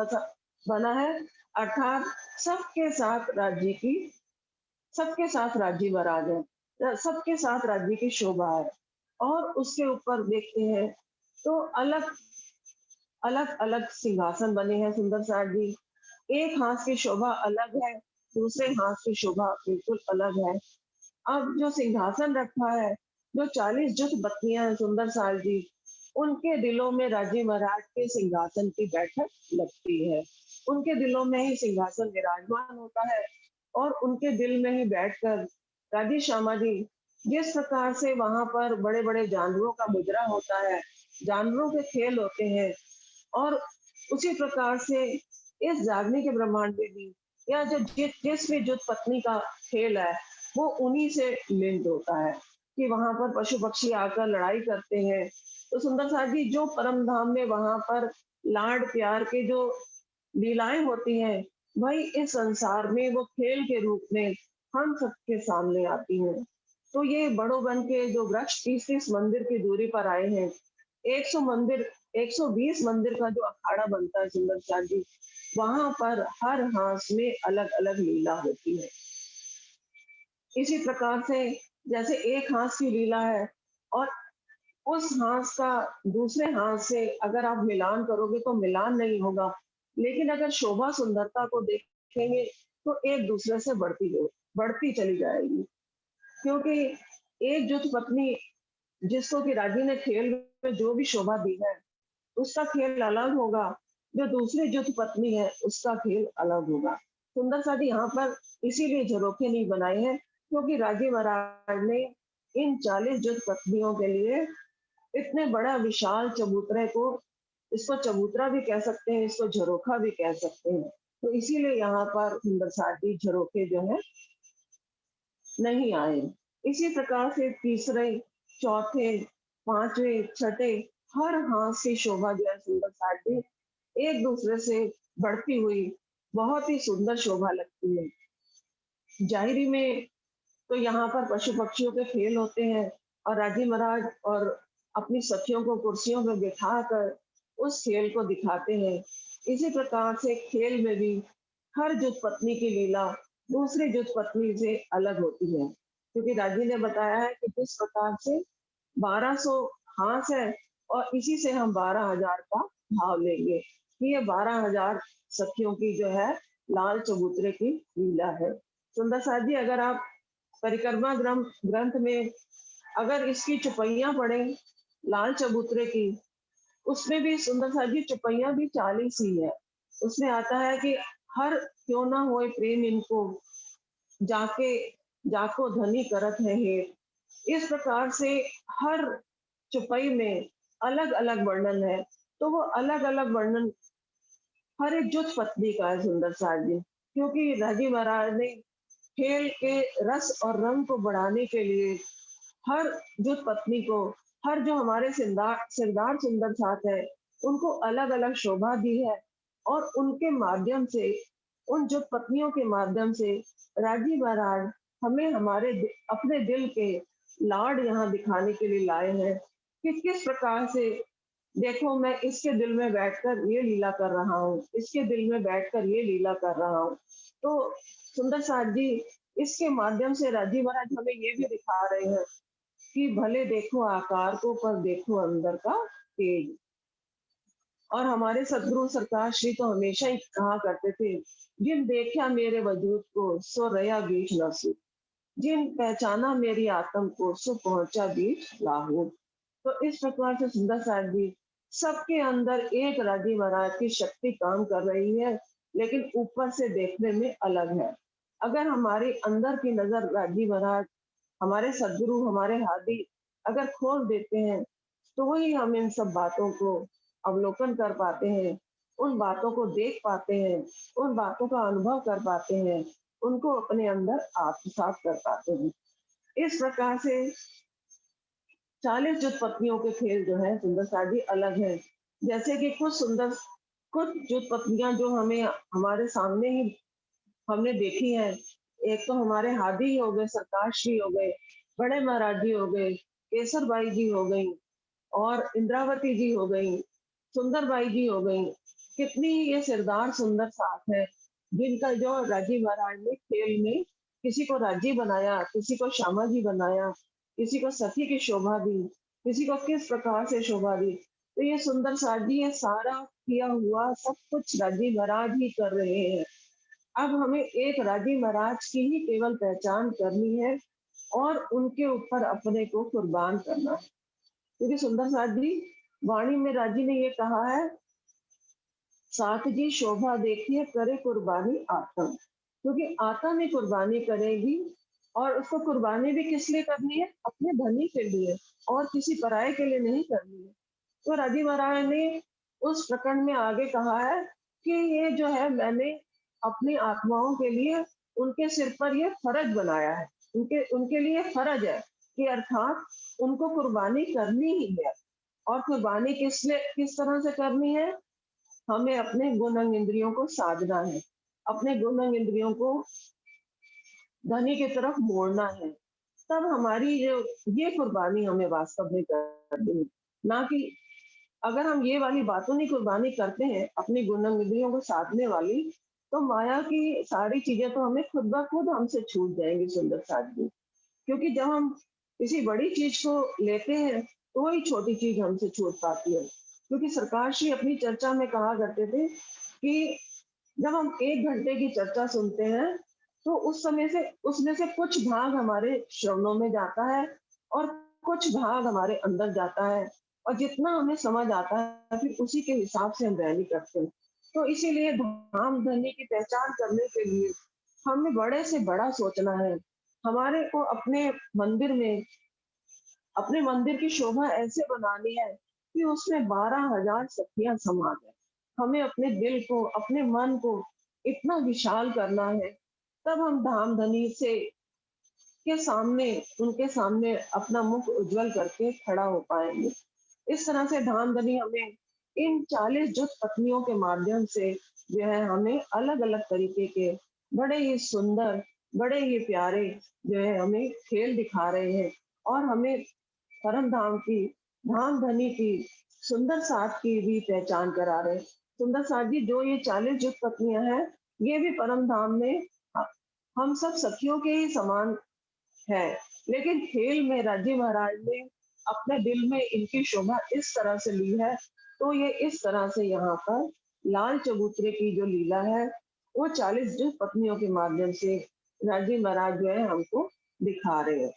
Speaker 1: बना है, अर्थात सबके साथ राज्य की सबके साथ राज्य महाराज है, सबके साथ राज्य की शोभा है। और उसके ऊपर देखते हैं तो अलग अलग अलग सिंहासन बने हैं सुंदर साथ जी। एक हाथ की शोभा अलग है, दूसरे हाथ की शोभा बिल्कुल अलग है। अब जो सिंहासन रखा है, जो 40 जुट बत्तियां हैं सुंदर साल जी, उनके दिलों में राजी महाराज के सिंहासन की बैठक लगती है। उनके दिलों में ही सिंहासन विराजमान होता है और उनके दिल में ही बैठकर राजी श्यामा जी जिस प्रकार से वहां पर बड़े बड़े जानवरों का मुजरा होता है, जानवरों के खेल होते हैं और उसी प्रकार से इस जागने के ब्रह्मांड में भी या जो जिस भी जुट पत्नी का खेल है, वो उन्हीं से लिंक होता है कि वहां पर पशु पक्षी आकर लड़ाई करते हैं। तो सुंदर साथ जी, जो परम धाम में वहां पर लाड प्यार के जो लीलाएं होती हैं, वही इस संसार में वो खेल के रूप में हम सबके सामने आती हैं। तो ये बड़ो वन के जो वृक्ष 30-30 मंदिर की दूरी पर आए हैं, 100 मंदिर 120 मंदिर का जो अखाड़ा बनता है सुंदर साथ जी, वहां पर हर हाथ में अलग अलग लीला होती है। इसी प्रकार से जैसे एक हाथ की लीला है और उस हाथ का दूसरे हाथ से अगर आप मिलान करोगे तो मिलान नहीं होगा, लेकिन अगर शोभा सुंदरता को देखेंगे तो एक दूसरे से बढ़ती चली जाएगी। क्योंकि एक जुट पत्नी जिसको कि राजी ने खेल में जो भी शोभा दी है, उसका खेल अलग होगा, जो दूसरी जुट पत्नी है उसका खेल अलग होगा। सुंदर साथी, यहाँ पर इसीलिए झरोखे नहीं बनाए हैं क्योंकि राजे महाराज ने इन 40 जुट पत्नियों के लिए इतने बड़ा विशाल चबूतरे को, इसको चबूतरा भी कह सकते हैं, इसको झरोखा भी कह सकते हैं। तो इसीलिए यहाँ पर सुंदर साथी झरोखे जो है नहीं आए। इसी प्रकार से तीसरे, चौथे, पांचवे, छठे हर हाथ से शोभा जो है सुंदर साथी एक दूसरे से बढ़ती हुई बहुत ही सुंदर शोभा लगती है। जाहिरी में तो यहाँ पर पशु पक्षियों के खेल होते हैं और राजी महाराज और अपनी सखियों को कुर्सियों में बिठाकर उस खेल को दिखाते हैं। इसी प्रकार से खेल में भी हर जुट पत्नी की लीला दूसरी जुट पत्नी से अलग होती है, क्योंकि राजी ने बताया है कि किस प्रकार से 1200 हाथ है और इसी से हम 12,000 का भाव लेंगे। ये 12,000 सखियों की जो है लाल चबूतरे की लीला है। सुंदर साथ जी, अगर आप परिक्रमा ग्रंथ में अगर इसकी चौपाइयाँ पढ़ें लाल चबूतरे की, उसमें भी सुंदर साथ जी चौपाइयाँ भी 40 ही है। उसमें आता है कि हर क्यों ना होए प्रेम इनको, जाके जाको धनी करत है हेर। इस प्रकार से हर चौपाई में अलग अलग वर्णन है। तो वो अलग अलग वर्णन हर एक जुट पत्नी का है सुंदर साथ जी, क्योंकि राजी महाराज ने खेल के रस और रंग को बढ़ाने के लिए हर जुट पत्नी को, हर जो हमारे सिरदार सिरदार सुंदर साथ है, उनको अलग अलग शोभा दी है। और उनके माध्यम से, उन जुट पत्नियों के माध्यम से राजी महाराज हमें अपने दिल के लाड यहाँ दिखाने के लिए लाए हैं कि किस प्रकार से, देखो मैं इसके दिल में बैठकर ये लीला कर रहा हूँ, इसके दिल में बैठकर ये लीला कर रहा हूँ। तो सुंदर साथ जी, इसके माध्यम से राजी महाराज हमें ये भी दिखा रहे हैं कि भले देखो आकार को पर देखो अंदर का तेज। और हमारे सदगुरु सरकार श्री तो हमेशा ही कहा करते थे, जिन देखा मेरे वजूद को सो रया बीच न सू, जिन पहचाना मेरी आत्म को सो पहुंचा बीच लाहू। तो इस प्रकार से सुंदर साथ जी, सबके अंदर एक राजी महाराज की शक्ति काम कर रही है, लेकिन ऊपर से देखने में अलग है। अगर हमारे अंदर की नजर राजी महाराज, हमारे सदगुरु, हमारे हादी अगर खोल देते हैं, तो वही हम इन सब बातों को अवलोकन कर पाते हैं, उन बातों को देख पाते हैं, उन बातों का अनुभव कर पाते हैं, उनको अपने अंदर आत्मसात कर पाते हैं। इस प्रकार से 40 जुट पत्नियों के खेल जो है सुंदर साथ जी अलग है। जैसे कि कुछ जुट पत्नियां जो हमें हमारे सामने ही हमने देखी है। एक तो हमारे हादी ही हो गए, सरकार श्री हो गए, बड़े महाराज जी हो गए, केसर बाई जी हो गई और इंद्रावती जी हो गई, सुंदर बाई जी हो गई। कितनी ये सिरदार सुंदर साथ है, जिनका जो राजी महाराज ने खेल में किसी को राजी बनाया, किसी को श्यामा जी बनाया, किसी को सखी की शोभा दी, किसी को किस प्रकार से शोभा दी। तो ये सुंदर साथ जी, ये सारा किया हुआ सब कुछ राजी महाराज ही कर रहे हैं। अब हमें एक राजी महाराज की ही केवल पहचान करनी है और उनके ऊपर अपने को कुर्बान करना है। क्योंकि सुंदर साथ जी, वाणी में राजी ने ये कहा है, साथ जी शोभा देखिए करे कुर्बानी आत्म, क्योंकि आत्म ही कुर्बानी करेगी। और उसको कुर्बानी भी किस लिए करनी है? अपने धनी के लिए, और किसी पराये के लिए नहीं करनी है। तो राजी महाराज ने उस प्रकरण में आगे कहा है कि ये जो है मैंने अपनी आत्माओं के लिए उनके सिर पर ये फर्ज बनाया है, उनके उनके लिए फर्ज है कि अर्थात उनको कुर्बानी करनी ही है। और कुर्बानी किस तरह से करनी है? हमें अपने गुण अंग इंद्रियों को साधना है, अपने गुण अंग इंद्रियों को धनी की तरफ मोड़ना है। तब हमारी जो ये कुर्बानी हमें वास्तव में करनी है। ना कि अगर हम ये वाली बातों की कुर्बानी करते हैं, अपनी गुण अंग इंद्रियों को साधने वाली, तो माया की सारी चीजें तो हमें खुद ब खुद हमसे छूट जाएंगी सुंदर साथ जी। क्योंकि जब हम किसी बड़ी चीज को लेते हैं, तो वही छोटी चीज हमसे छूट पाती है। क्योंकि सरकार श्री अपनी चर्चा में कहा करते थे कि जब हम 1 घंटे की चर्चा सुनते हैं, तो उस समय से उसमें से कुछ भाग हमारे श्रवणों में जाता है और कुछ भाग हमारे अंदर जाता है। और जितना हमें समझ आता है, फिर उसी के हिसाब से हम रैली करते हैं। तो इसीलिए धाम धनी की पहचान करने के लिए हमें बड़े से बड़ा सोचना है। हमारे को अपने मंदिर की शोभा ऐसे बनानी है कि उसमें 12,000 सखियां समा जाए। हमें अपने दिल को, अपने मन को इतना विशाल करना है, तब हम धाम धनी से के सामने, उनके सामने अपना मुख उज्जवल करके खड़ा हो पाएंगे। इस तरह से धाम धनी हमें इन 40 जुट पत्नियों के माध्यम से जो है हमें अलग अलग तरीके के बड़े ही सुंदर, बड़े ही प्यारे जो है हमें खेल दिखा रहे हैं। और हमें परम धाम की, धाम धनी की, सुंदर साथ की भी पहचान करा रहे हैं। सुंदर साथ जी, जो ये 40 जुट पत्नियां हैं, ये भी परम धाम में हम सब सखियों के ही समान है, लेकिन खेल में राजी महाराज ने अपने दिल में इनकी शोभा इस तरह से ली है, तो ये इस तरह से यहाँ पर लाल चबूतरे की जो लीला है, वो 40 जो पत्नियों के माध्यम से राजी महाराज जो है हमको दिखा रहे हैं।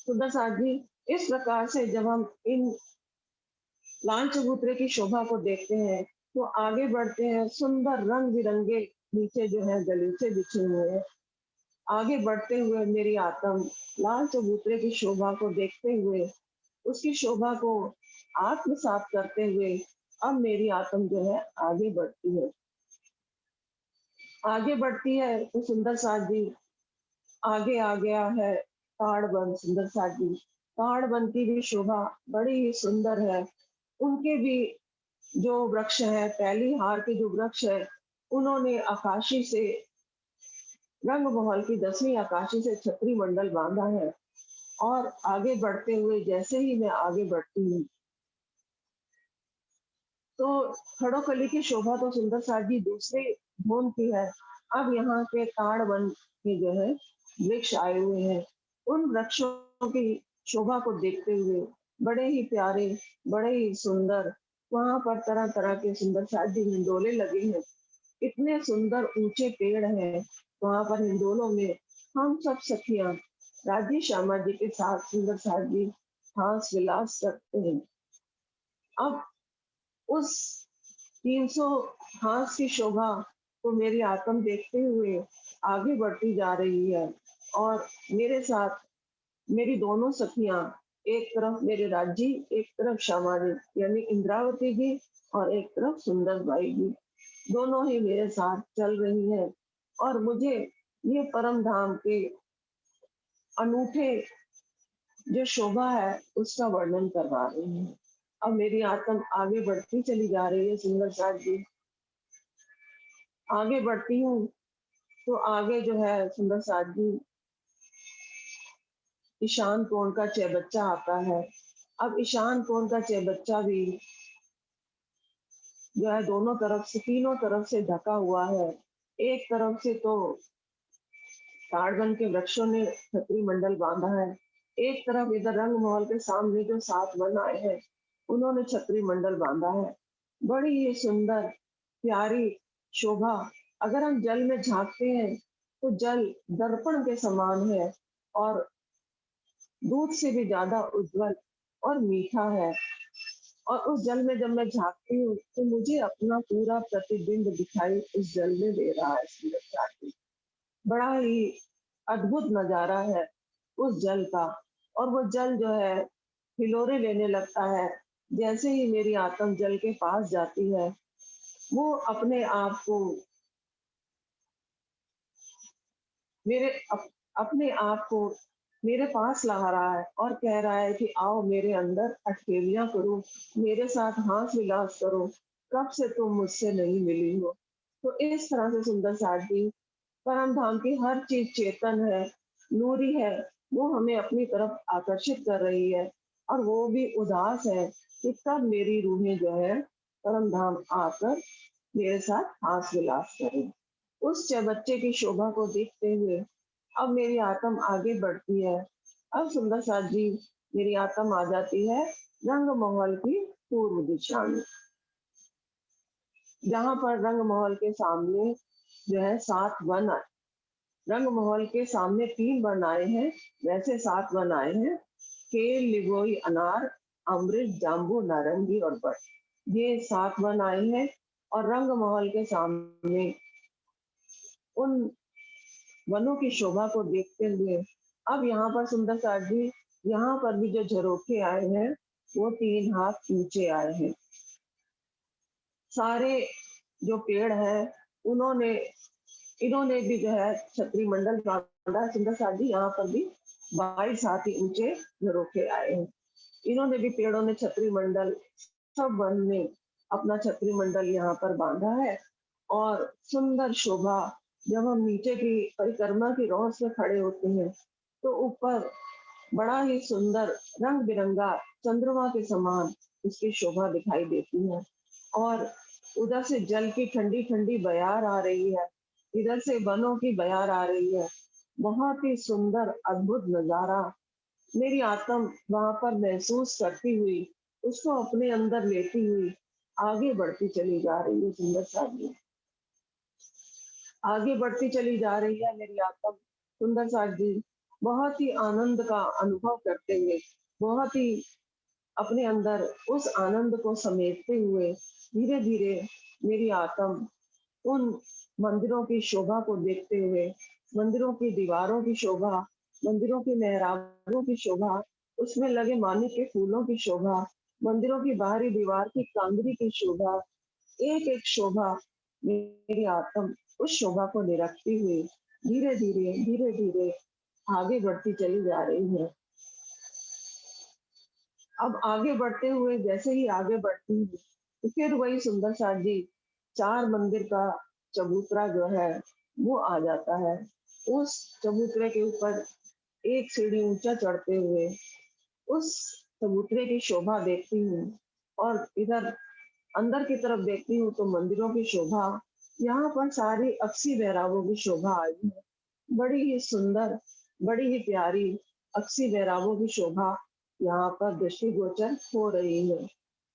Speaker 1: सुंदर साथ जी, इस प्रकार से जब हम इन लाल चबूतरे की शोभा को देखते हैं, तो आगे बढ़ते हैं। सुंदर रंग बिरंगे नीचे जो है गलीचे बिछे हुए हैं। आगे बढ़ते हुए मेरी आत्म लाल चबूतरे की शोभा को देखते हुए, उसकी शोभा को आत्मसात करते हुए, अब मेरी आत्म जो है आगे बढ़ती है। आगे बढ़ती है तो सुंदर साथ जी, आगे आ गया है ताड़वन। सुंदर साथ जी, ताड़वन की भी शोभा बड़ी ही सुंदर है। उनके भी जो वृक्ष है, पहली हार के जो वृक्ष है, उन्होंने आकाशी से रंग महल की 10वीं आकाशी से छत्री मंडल बांधा है। और आगे बढ़ते हुए जैसे ही मैं आगे बढ़ती हूँ, तो खड़ोकली की शोभा तो सुंदर साथ जी दूसरे भूम की है। अब यहाँ पे ताड़ वन के जो है वृक्ष आए हुए हैं। उन वृक्षों की शोभा को देखते हुए बड़े ही प्यारे, बड़े ही सुंदर, वहां पर तरह तरह के सुंदर साथ जी हिंडोले लगे हैं। इतने सुंदर ऊंचे पेड़ हैं वहां पर। हिंडोलों में हम सब सखियां राजी श्यामा जी के साथ सुंदर साथ जी हास विलास करते हैं। अब उस 300 हाथ की शोभा को मेरी आत्म देखते हुए आगे बढ़ती जा रही है। और मेरे साथ मेरी दोनों सखियां, एक तरफ मेरे राजी, एक तरफ श्यामा जी यानी इंद्रावती जी, और एक तरफ सुंदर बाई जी, दोनों ही मेरे साथ चल रही है। और मुझे ये परम धाम के अनूठे जो शोभा है उसका वर्णन करवा रही है। अब मेरी आत्म आगे बढ़ती चली जा रही है। सुंदर साथ जी, आगे बढ़ती हूँ तो आगे जो है सुंदर साथ जी ईशान कोण का चैबच्चा आता है। अब ईशान कोण का चैबच्चा भी जो है दोनों तरफ से, तीनों तरफ से ढका हुआ है। एक तरफ से तो ताड़वन के वृक्षों ने छतरी मंडल बांधा है, एक तरफ इधर रंग महल के सामने जो 7 वन आए हैं, उन्होंने छतरी मंडल बांधा है। बड़ी ही सुंदर प्यारी शोभा। अगर हम जल में झांकते हैं तो जल दर्पण के समान है, और दूध से भी ज्यादा उज्जवल और मीठा है। और उस जल में जब मैं झांकती हूँ तो मुझे अपना पूरा प्रतिबिंब दिखाई उस जल में दे रहा है। सुंदर साथी, बड़ा ही अद्भुत नजारा है उस जल का। और वो जल जो है हिलोरे लेने लगता है। जैसे ही मेरी आत्म जल के पास जाती है, वो अपने आप को मेरे अपने आप को मेरे पास ला रहा है और कह रहा है कि आओ मेरे अंदर अठखेलियां करो, मेरे साथ हाथ विलास करो, कब से तुम मुझसे नहीं मिली हो। तो इस तरह से सुंदर साथ जी, परम धाम की हर चीज चेतन है, नूरी है, वो हमें अपनी तरफ आकर्षित कर रही है। और वो भी उदास है कि कब मेरी रूहें जो है परम धाम आकर मेरे साथ हास विलास करें। उस बच्चे की शोभा को देखते हुए अब मेरी आत्म आगे बढ़ती है। अब सुंदर साथ जी, मेरी आत्म आ जाती है रंग महल की पूर्व दिशा में, जहां पर रंग महल के सामने जो है 7 वन आए। रंग महल के सामने 3 वन आए हैं, वैसे 7 वन आए हैं। केल, लिगोई, अनार, अमृत, जाम्बू, नारंगी और बट, ये 7 वन आए हैं। और रंग महल के सामने उन वनों की शोभा को देखते हुए अब यहाँ पर सुंदर साथ जी, यहाँ पर भी जो झरोखे आए हैं वो 3 हाथ ऊंचे आए हैं। सारे जो पेड़ हैं उन्होंने इन्होंने भी जो है छतरी मंडल बांधा है। सुंदर साथ जी, यहाँ पर भी 22 हाथ ही ऊंचे झरोखे आए हैं। इन्होंने भी पेड़ों ने छतरी मंडल, सब वन ने अपना छतरी मंडल यहाँ पर बांधा है। और सुंदर शोभा, जब हम नीचे की परिक्रमा की रौस में खड़े होते हैं तो ऊपर बड़ा ही सुंदर रंग बिरंगा चंद्रमा के समान उसकी शोभा दिखाई देती है। और उधर से जल की ठंडी ठंडी बयार आ रही है। इधर से वनों की बयार आ रही है। बहुत ही सुंदर अद्भुत नजारा। मेरी आत्म वहां पर महसूस करती हुई, उसको अपने अंदर लेती हुई आगे बढ़ती चली जा रही है। सुंदर साजी आगे बढ़ती चली जा रही है मेरी आत्मा। सुंदर साजी बहुत ही आनंद का अनुभव करते हुए, बहुत ही अपने अंदर उस आनंद को समेटते हुए धीरे धीरे मेरी आत्म उन मंदिरों की शोभा को देखते हुए, मंदिरों की दीवारों की शोभा, मंदिरों की मेहराबों की शोभा, उसमें लगे मानिक के फूलों की शोभा, मंदिरों की बाहरी दीवार की कांगरी की शोभा, एक एक शोभा मेरी आत्म उस शोभा को निरखती हुई धीरे धीरे आगे बढ़ती चली जा रही है। अब आगे बढ़ते हुए जैसे ही आगे बढ़ती हूँ, तो फिर वही सुंदर सा जी 4 मंदिर का चबूतरा जो है, वो आ जाता है। उस चबूतरे के ऊपर एक सीढ़ी ऊँचा चढ़ते हुए, उस चबूतरे की शोभा देखती हूँ और इधर अंदर की तरफ देखती हूँ तो मंदिरों की शोभा, यहाँ पर सारी अक्सी बैरागों की शोभा आई है। बड़ी ही सुंदर, बड़ी ही प्यारी अक्सी बैरागों की शोभा यहाँ पर दृष्टिगोचर हो रही है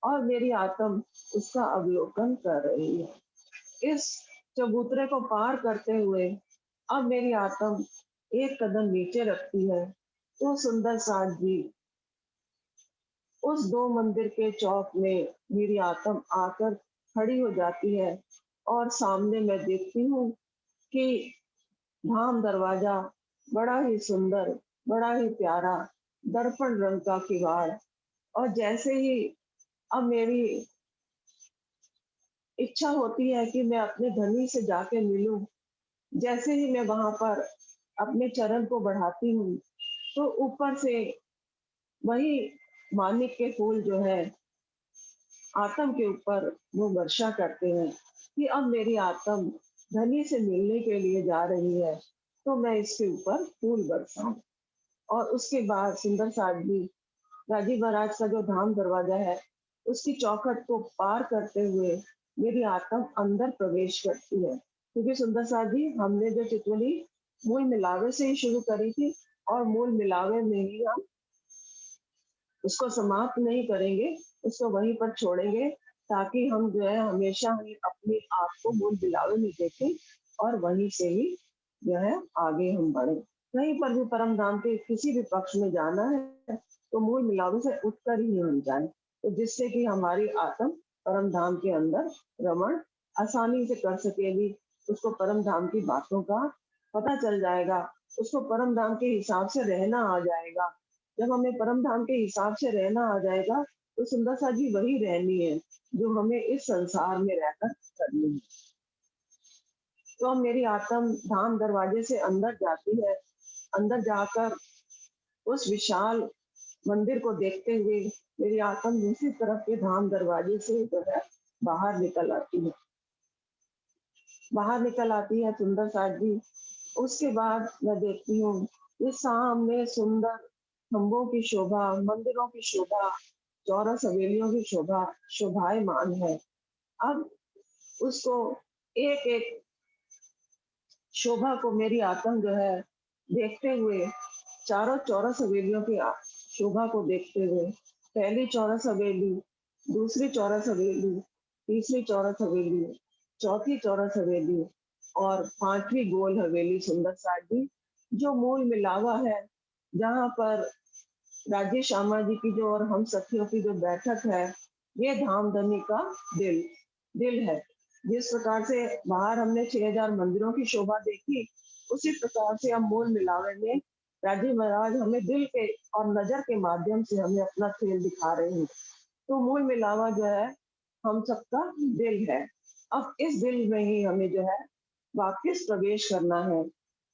Speaker 1: और मेरी आत्म उसका अवलोकन कर रही है। इस चबूतरे को पार करते हुए अब मेरी आत्म एक कदम नीचे रखती है तो सुंदर साथ जी उस 2 मंदिर के चौक में मेरी आत्म आकर खड़ी हो जाती है और सामने मैं देखती हूँ कि धाम दरवाजा बड़ा ही सुंदर, बड़ा ही प्यारा दर्पण रंग का किवाड़। और जैसे ही अब मेरी इच्छा होती है कि मैं अपने धनी से जाके मिलूं, जैसे ही मैं वहां पर अपने चरण को बढ़ाती हूँ तो ऊपर से वही मानिक के फूल जो है आत्म के ऊपर वो वर्षा करते हैं कि अब मेरी आत्म धनी से मिलने के लिए जा रही है तो मैं इसके ऊपर फूल बरसाऊं। और उसके बाद सुंदर सादगी राजीव महाराज का जो धाम दरवाजा है उसकी चौखट को पार करते हुए मेरी आत्मा अंदर प्रवेश करती है क्योंकि सुंदर साथ जी हमने जो चितवली मूल मिलावे से ही शुरू करी थी और मूल मिलावे में ही हम उसको समाप्त नहीं करेंगे, उसको वहीं पर छोड़ेंगे ताकि हम जो है हमेशा ही अपने आप को मूल मिलावे में देखें और वहीं से ही जो है आगे हम बढ़े। कहीं पर भी परम धाम के किसी भी पक्ष में जाना है तो मूल मिलावे से उठकर ही हम जाए तो जिससे कि हमारी आत्म परम धाम के अंदर रमण आसानी से कर सकेगी। उसको परम धाम की बातों का पता चल जाएगा, उसको परम धाम के हिसाब से रहना आ जाएगा। जब हमें परम धाम के हिसाब से रहना आ जाएगा तो सुंदर सा जी वही रहनी है जो हमें इस संसार में रहकर करनी है। तो अब मेरी आत्म धाम दरवाजे से अंदर जाती है, अंदर जाकर उस विशाल मंदिर को देखते हुए मेरी आत्म दूसरी तरफ के धाम दरवाजे से जो है बाहर निकल आती है, बाहर निकल आती है सुंदर साथ जी। उसके बाद मैं देखती हूँ ये सामने सुंदर खम्भों की शोभा, मंदिरों की शोभा, चौरस हवेलियों की शोभा शोभायमान है। अब उसको एक एक शोभा को मेरी आत्म जो है देखते हुए चारों चौरस हवेलियों की शोभा को देखते हुए पहली चौरस हवेली, दूसरी चौरस हवेली, तीसरी चौरस हवेली, चौथी चौरस हवेली और पांचवी गोल हवेली सुंदर साड़ी जो मूल मिलावा है, जहाँ पर राजेश श्यामा जी की जो और हम सखियों की जो बैठक है, ये धामधनी का दिल दिल है। जिस प्रकार से बाहर हमने 6000 मंदिरों की शोभा देखी, उसी प्रकार से हम मूल मिलावे में राजीव महाराज हमें दिल के और नजर के माध्यम से हमें अपना खेल दिखा रहे हैं। तो मूल मिलावा जो है हम सबका दिल है। अब इस दिल में ही हमें जो है वापस प्रवेश करना है।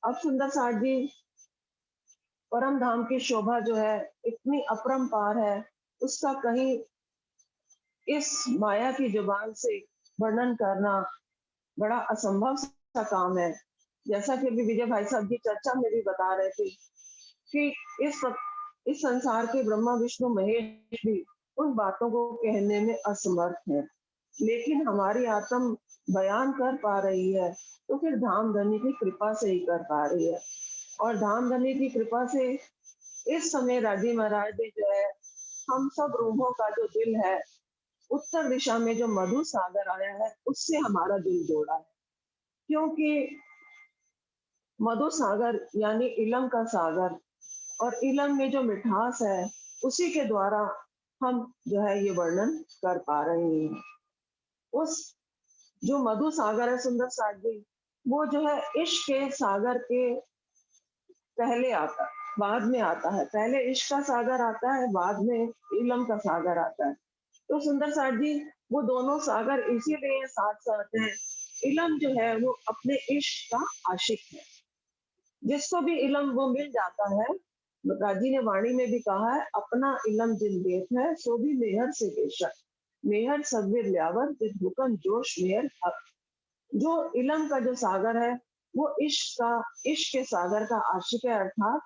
Speaker 1: अब सुंदर साठ जी परम धाम की शोभा जो है इतनी अपरंपार है, उसका कहीं इस माया की जुबान से वर्णन करना बड़ा असंभव सा काम है। जैसा कि अभी विजय भाई साहब की चर्चा में भी बता रहे थे कि इस संसार के ब्रह्मा विष्णु महेश भी उन बातों को कहने में असमर्थ है। लेकिन हमारी आत्म बयान कर पा रही है, तो फिर धामधनी की कृपा से ही कर पा रही है। और धामधनी की कृपा से इस समय राजी महाराज ने जो है, हम सब रूहों का जो दिल है, उत्तर दिशा में जो मधु सागर आया है, उससे हमारा दिल जोड़ा है। क्योंकि मधु सागर यानी इलम का सागर, और इलम में जो मिठास है, उसी के द्वारा हम जो है ये वर्णन कर पा रहे हैं। उस जो मधु सागर है सुंदर सागर जी, वो जो है इश्क के सागर के पहले आता है, बाद में आता है। पहले इश्क का सागर आता है, बाद में इलम का सागर आता है। तो सुंदर सागर जी, वो दोनों सागर इसीलिए साथ साथ हैं। इलम जो है वो अपने इश्क का आशिक है। जिसको भी इलम वो मिल जाता है, राजी ने वाणी में भी कहा है, अपना इलम जिन देत है सो भी मेहर से बेशक, मेहर सब्र ल्यावर जिन हुक्म जोश मेहर हक। जो इलम का जो सागर है, वो इश्क के सागर का आशिक है। अर्थात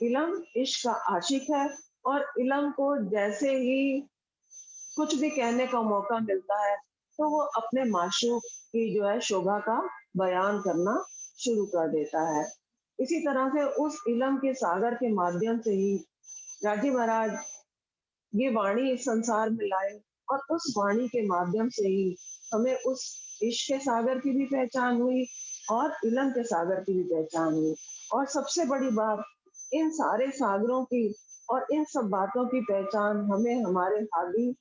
Speaker 1: इलम इश्क का आशिक है, और इलम को जैसे ही कुछ भी कहने का मौका मिलता है, तो वो अपने माशूक की जो है शोभा का बयान करना शुरू कर देता है। इसी तरह से उस इलम के सागर के माध्यम से ही राजी महाराज ये वाणी इस संसार में लाए, और उस वाणी के माध्यम से ही हमें उस इश्क के सागर की भी पहचान हुई, और इलम के सागर की भी पहचान हुई। और सबसे बड़ी बात, इन सारे सागरों की और इन सब बातों की पहचान हमें हमारे हादी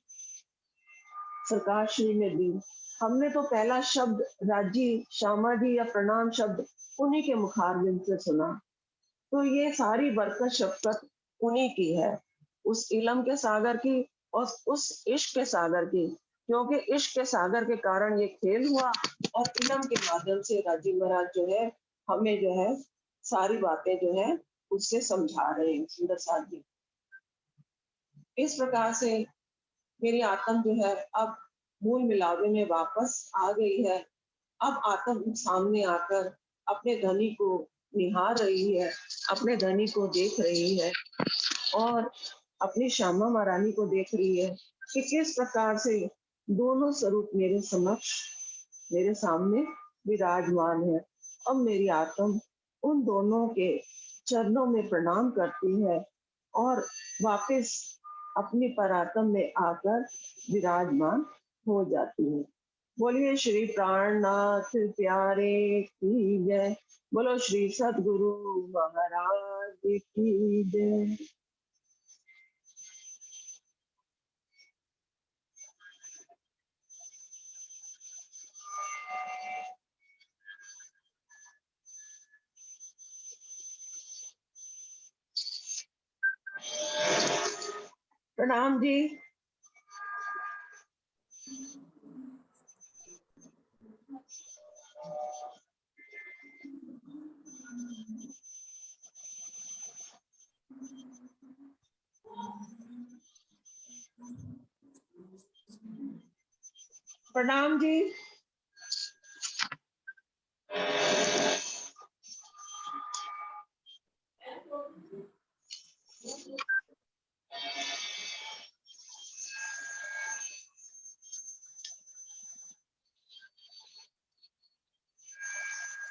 Speaker 1: सरकार श्री ने दी। हमने तो पहला शब्द राजी, श्यामा जी या प्रणाम शब्द उन्हीं के मुखारबिंद से सुना। तो ये सारी बरकत शफ़क़त उन्हीं की है, उस इलम के सागर की और उस इश्क के सागर की। क्योंकि इश्क के सागर के कारण ये खेल हुआ, और इलम के माध्यम से राजी महाराज जो है, हमें जो है सारी बातें जो है उससे समझा रहे हैं सुंदर साथ जी। इस प्रकार से मेरी आत्म जो है अब मूल मिलावे में वापस आ गई है। अब आत्म सामने आकर अपने धनी को निहार रही है, अपने धनी को देख रही है, और अपनी श्यामा महारानी को देख रही है कि किस प्रकार से दोनों स्वरूप मेरे समक्ष, मेरे सामने विराजमान है। अब मेरी आत्म उन दोनों के चरणों में प्रणाम करती है, और वापस अपनी परात्म में आकर विराजमान हो जाती है। बोलिए श्री प्राणनाथ प्यारे की जय। बोलो श्री सदगुरु महाराज की जय। प्रणाम जी। प्रणाम जी।